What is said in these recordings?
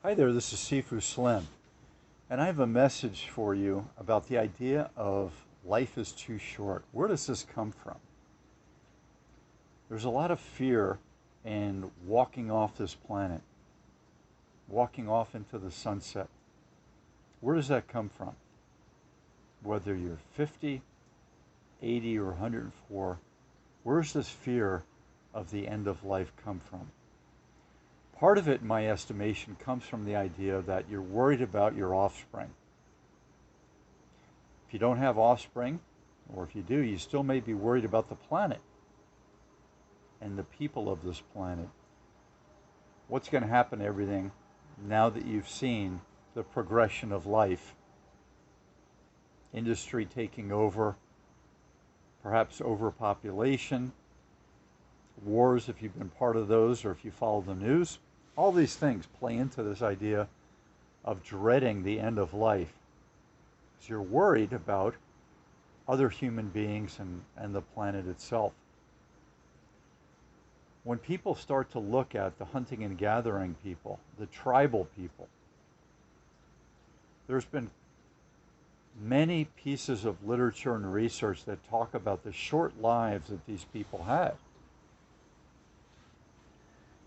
Hi there, this is Sifu Slim, and I have a message for you about the idea of life is too short. Where does this come from? There's a lot of fear in walking off this planet, walking off into the sunset. Where does that come from? Whether you're 50, 80, or 104, where's this fear of the end of life come from? Part of it, in my estimation, comes from the idea that you're worried about your offspring. If you don't have offspring, or if you do, you still may be worried about the planet and the people of this planet. What's going to happen to everything now that you've seen the progression of life? Industry taking over, perhaps overpopulation, wars if you've been part of those or if you follow the news. All these things play into this idea of dreading the end of life. Because you're worried about other human beings and the planet itself. When people start to look at the hunting and gathering people, the tribal people, there's been many pieces of literature and research that talk about the short lives that these people had.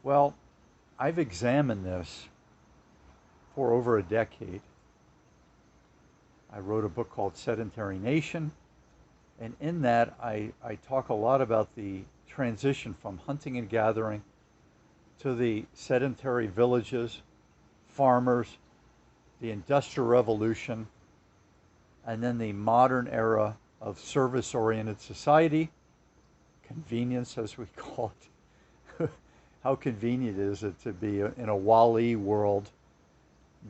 Well, I've examined this for over a decade. I wrote a book called Sedentary Nation, and in that I talk a lot about the transition from hunting and gathering to the sedentary villages, farmers, the Industrial Revolution, and then the modern era of service-oriented society, convenience as we call it. How convenient is it to be in a Wall-E world,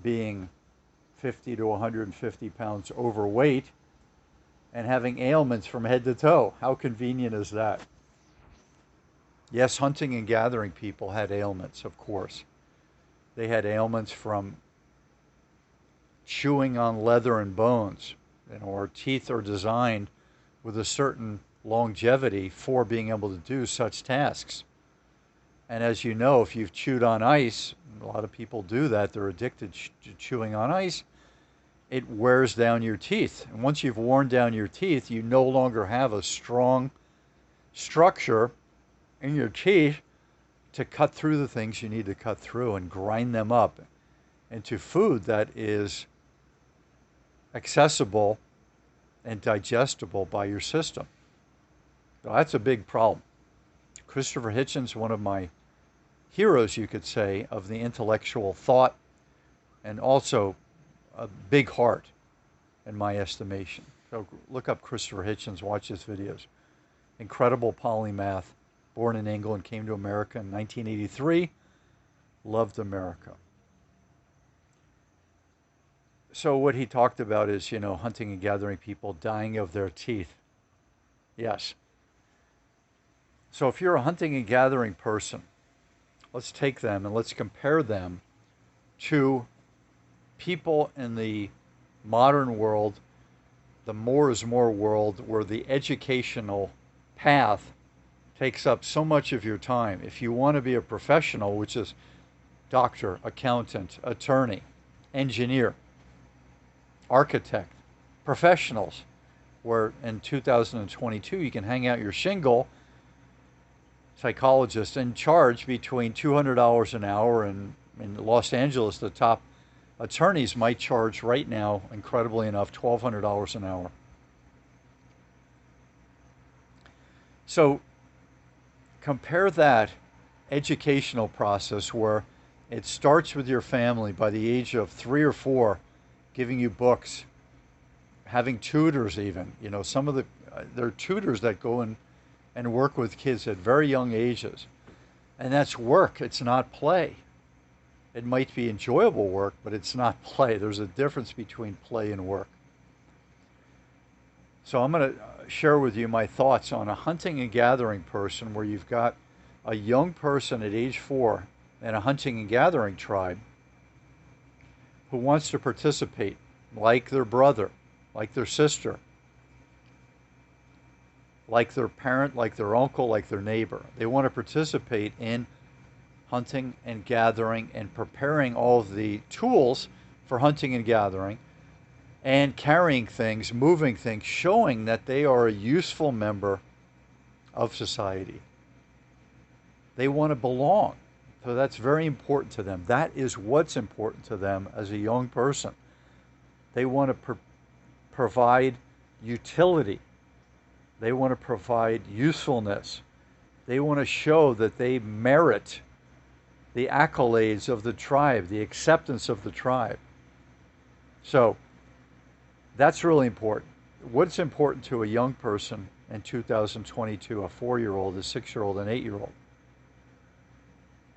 being 50 to 150 pounds overweight and having ailments from head to toe? How convenient is that? Yes, hunting and gathering people had ailments, of course. They had ailments from chewing on leather and bones. Our teeth are designed with a certain longevity for being able to do such tasks. And as you know, if you've chewed on ice, a lot of people do that, they're addicted to chewing on ice, it wears down your teeth. And once you've worn down your teeth, you no longer have a strong structure in your teeth to cut through the things you need to cut through and grind them up into food that is accessible and digestible by your system. So that's a big problem. Christopher Hitchens, one of my heroes, you could say, of the intellectual thought, and also a big heart, in my estimation. So look up Christopher Hitchens, watch his videos. Incredible polymath, born in England, came to America in 1983, loved America. So what he talked about is, hunting and gathering people dying of their teeth. Yes. So if you're a hunting and gathering person, let's take them and let's compare them to people in the modern world, the more is more world, where the educational path takes up so much of your time. If you want to be a professional, which is doctor, accountant, attorney, engineer, architect, professionals, where in 2022 you can hang out your shingle, psychologist, and charge between $200 an hour, and in Los Angeles the top attorneys might charge right now, incredibly enough, $1,200 an hour. So compare that educational process where it starts with your family by the age of 3 or 4, giving you books, having tutors even. Some of there are tutors that go in and work with kids at very young ages. And that's work, it's not play. It might be enjoyable work, but it's not play. There's a difference between play and work. So I'm going to share with you my thoughts on a hunting and gathering person, where you've got a young person at age 4 in a hunting and gathering tribe who wants to participate like their brother, like their sister, like their parent, like their uncle, like their neighbor. They want to participate in hunting and gathering and preparing all of the tools for hunting and gathering and carrying things, moving things, showing that they are a useful member of society. They want to belong. So that's very important to them. That is what's important to them as a young person. They want to provide utility. They want to provide usefulness. They want to show that they merit the accolades of the tribe, the acceptance of the tribe. So that's really important. What's important to a young person in 2022, a 4-year-old, a 6-year-old, an 8-year-old?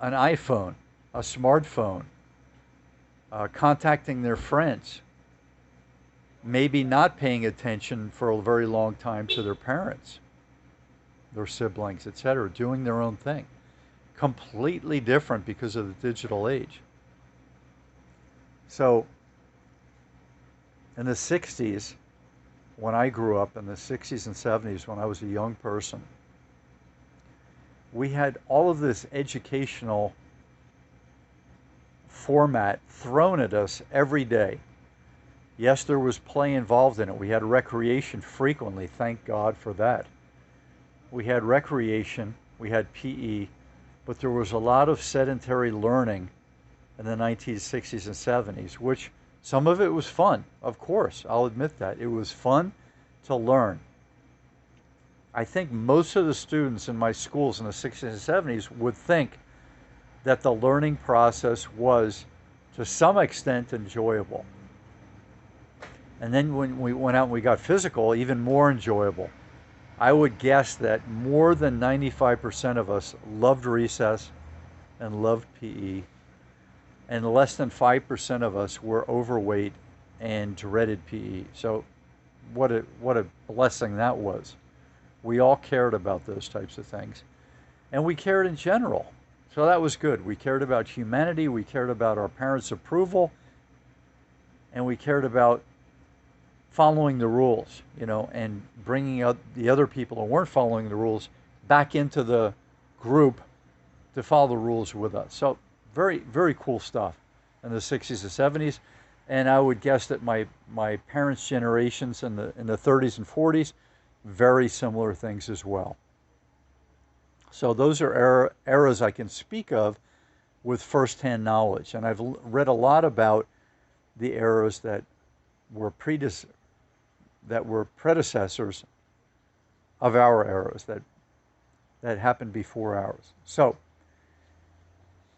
An iPhone, a smartphone, contacting their friends, maybe not paying attention for a very long time to their parents, their siblings, etc., doing their own thing. Completely different because of the digital age. So in the 60s, when I grew up, in the 60s and 70s, when I was a young person, we had all of this educational format thrown at us every day. Yes, there was play involved in it. We had recreation frequently, thank God for that. We had recreation, we had PE, but there was a lot of sedentary learning in the 1960s and 70s, which some of it was fun, of course, I'll admit that. It was fun to learn. I think most of the students in my schools in the 60s and 70s would think that the learning process was, to some extent, enjoyable. And then when we went out and we got physical, even more enjoyable. I would guess that more than 95% of us loved recess and loved PE, and less than 5% of us were overweight and dreaded PE. So what a blessing that was. We all cared about those types of things. And we cared in general. So that was good. We cared about humanity. We cared about our parents' approval. And we cared about following the rules, and bringing out the other people who weren't following the rules back into the group to follow the rules with us. So very, very cool stuff in the 60s and 70s. And I would guess that my parents' generations in the 30s and 40s, very similar things as well. So those are eras I can speak of with firsthand knowledge. And I've read a lot about the eras that were predecessors of our eras, that happened before ours. So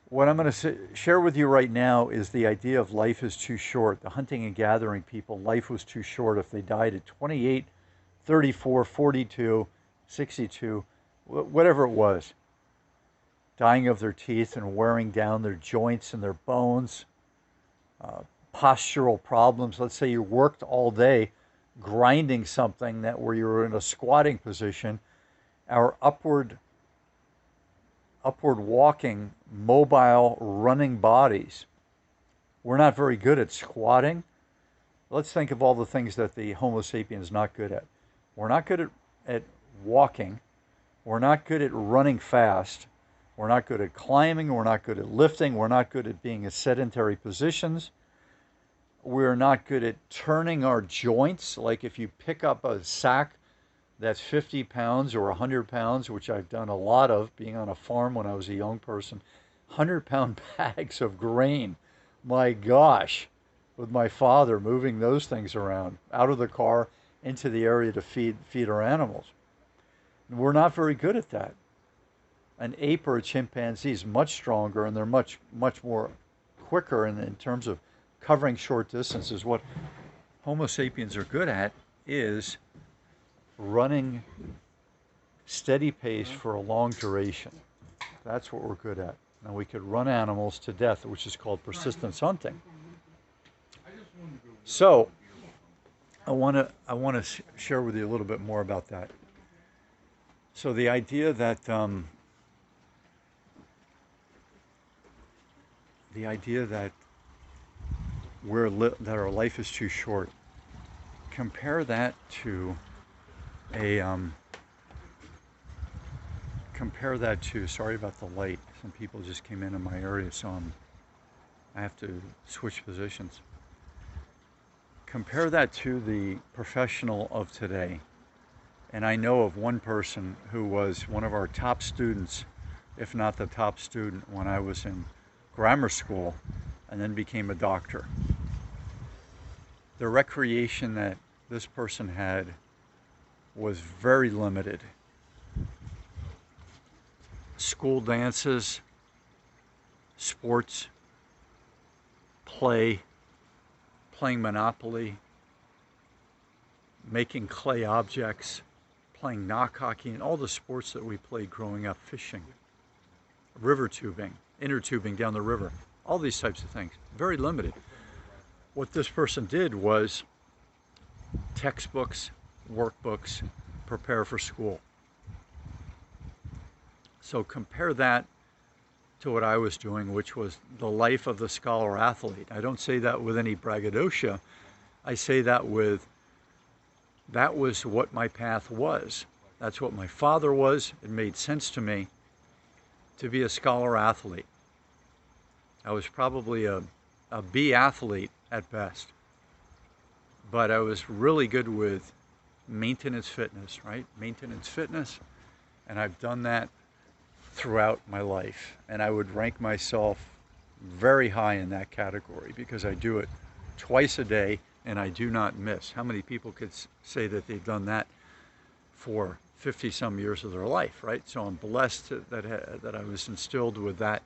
what I'm going to share with you right now is the idea of life is too short. The hunting and gathering people, life was too short if they died at 28, 34, 42, 62, whatever it was, dying of their teeth and wearing down their joints and their bones, postural problems. Let's say you worked all day grinding something where you were in a squatting position. Our upward walking, mobile, running bodies, we're not very good at squatting. Let's think of all the things that the Homo sapiens is not good at. We're not good at walking. We're not good at running fast. We're not good at climbing. We're not good at lifting. We're not good at being in sedentary positions. We're not good at turning our joints. Like if you pick up a sack that's 50 pounds or 100 pounds, which I've done a lot of being on a farm when I was a young person, 100-pound bags of grain. My gosh, with my father moving those things around out of the car into the area to feed our animals. We're not very good at that. An ape or a chimpanzee is much stronger, and they're much more quicker in terms of covering short distances. What Homo sapiens are good at is running steady pace for a long duration. That's what we're good at. Now we could run animals to death, which is called persistence hunting. So I want to share with you a little bit more about that. So the idea that that our life is too short. Compare that to sorry about the light. Some people just came in my area, so I have to switch positions. Compare that to the professional of today. And I know of one person who was one of our top students, if not the top student, when I was in grammar school, and then became a doctor. The recreation that this person had was very limited. School dances, sports, playing Monopoly, making clay objects, playing knock hockey, and all the sports that we played growing up, fishing, river tubing, inner tubing down the river, all these types of things. Very limited. What this person did was textbooks, workbooks, prepare for school. So compare that to what I was doing, which was the life of the scholar athlete. I don't say that with any braggadocio. I say that was what my path was. That's what my father was. It made sense to me to be a scholar athlete. I was probably a B athlete at best, but I was really good with maintenance fitness, right? Maintenance fitness, and I've done that throughout my life, and I would rank myself very high in that category because I do it twice a day and I do not miss. How many people could say that they've done that for 50 some years of their life, right? So I'm blessed that I was instilled with that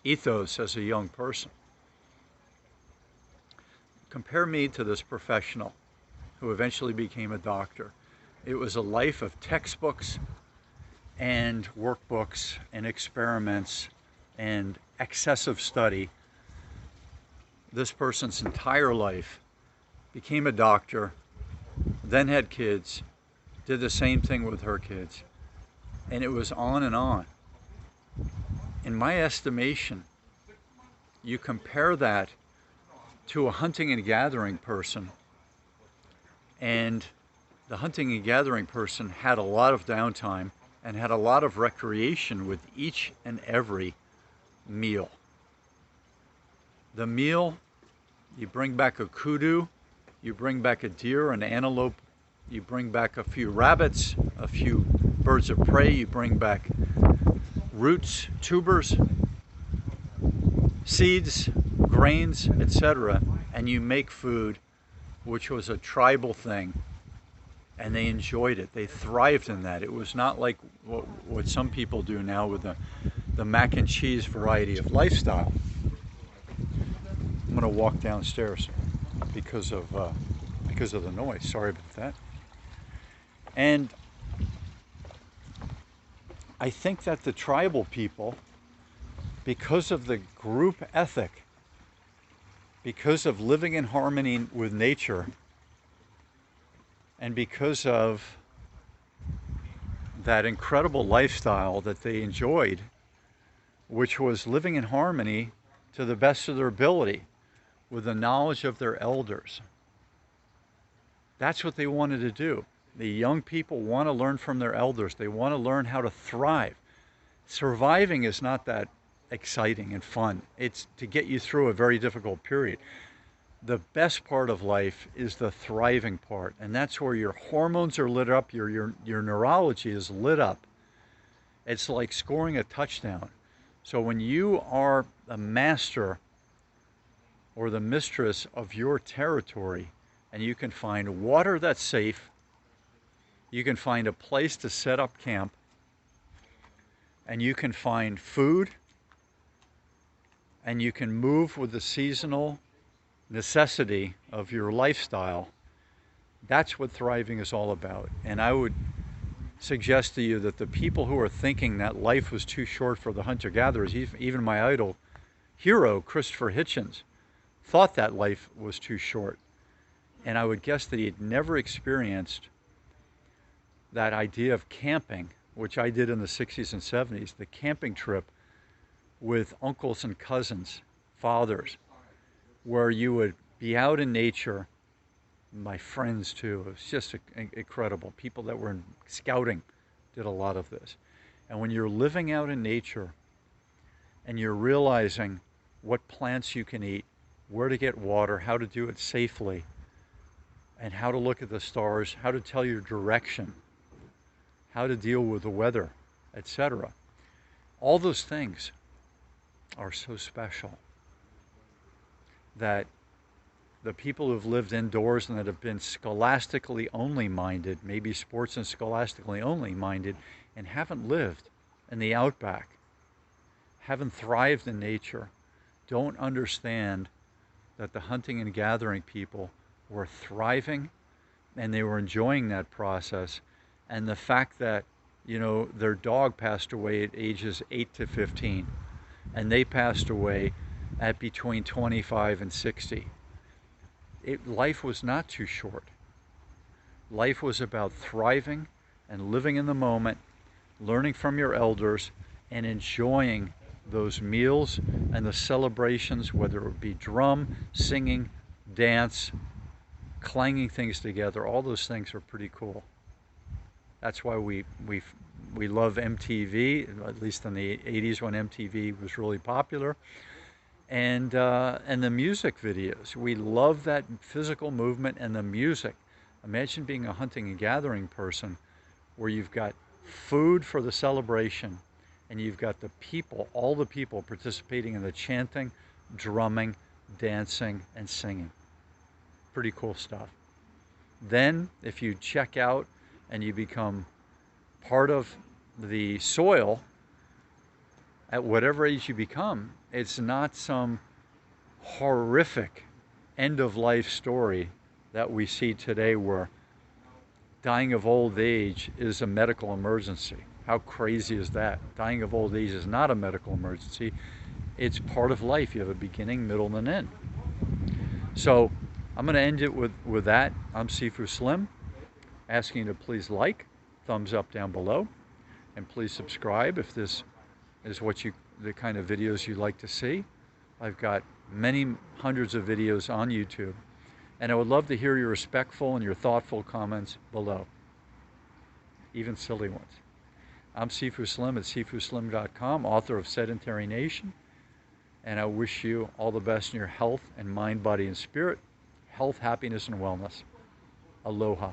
ethos as a young person. Compare me to this professional who eventually became a doctor. It was a life of textbooks and workbooks and experiments and excessive study. This person's entire life became a doctor, then had kids, did the same thing with her kids, and it was on and on. In my estimation, you compare that to a hunting and gathering person, and the hunting and gathering person had a lot of downtime and had a lot of recreation with each and every meal. The meal, you bring back a kudu, you bring back a deer, an antelope, you bring back a few rabbits, a few birds of prey, you bring back roots, tubers, seeds, grains, etc., and you make food, which was a tribal thing, and they enjoyed it. They thrived in that. It was not like what some people do now with the mac and cheese variety of lifestyle. I'm going to walk downstairs because of the noise. Sorry about that. And I think that the tribal people, because of the group ethic, because of living in harmony with nature, and because of that incredible lifestyle that they enjoyed, which was living in harmony to the best of their ability with the knowledge of their elders. That's what they wanted to do. The young people want to learn from their elders. They want to learn how to thrive. Surviving is not that exciting and fun. It's to get you through a very difficult period. The best part of life is the thriving part, and that's where your hormones are lit up, your neurology is lit up. It's like scoring a touchdown. So when you are the master or the mistress of your territory, and you can find water that's safe, you can find a place to set up camp, and you can find food, and you can move with the seasonal necessity of your lifestyle, that's what thriving is all about. And I would suggest to you that the people who are thinking that life was too short for the hunter-gatherers, even my idol hero, Christopher Hitchens, thought that life was too short. And I would guess that he had never experienced that idea of camping, which I did in the 60s and 70s, the camping trip with uncles and cousins, fathers, where you would be out in nature. My friends too, it was just incredible. People that were in scouting did a lot of this. And when you're living out in nature and you're realizing what plants you can eat, where to get water, how to do it safely, and how to look at the stars, how to tell your direction, how to deal with the weather, etc. All those things are so special that the people who've lived indoors and that have been scholastically only minded, maybe sports and scholastically only minded, and haven't lived in the outback, haven't thrived in nature, don't understand that the hunting and gathering people were thriving and they were enjoying that process. And the fact that, their dog passed away at ages 8 to 15, and they passed away at between 25 and 60. Life was not too short. Life was about thriving and living in the moment, learning from your elders, and enjoying those meals and the celebrations, whether it would be drum, singing, dance, clanging things together. All those things are pretty cool. That's why we love MTV, at least in the 80s when MTV was really popular. And the music videos. We love that physical movement and the music. Imagine being a hunting and gathering person where you've got food for the celebration and you've got the people, all the people participating in the chanting, drumming, dancing, and singing. Pretty cool stuff. Then, if you check out and you become part of the soil, at whatever age you become, it's not some horrific end-of-life story that we see today where dying of old age is a medical emergency. How crazy is that? Dying of old age is not a medical emergency. It's part of life. You have a beginning, middle, and an end. So I'm going to end it with that. I'm Sifu Slim, asking you to please like, thumbs up down below, and please subscribe if this is the kind of videos you'd like to see. I've got many hundreds of videos on YouTube, and I would love to hear your respectful and your thoughtful comments below, even silly ones. I'm Sifu Slim at sifuslim.com, author of Sedentary Nation, and I wish you all the best in your health and mind, body, and spirit, health, happiness, and wellness. Aloha.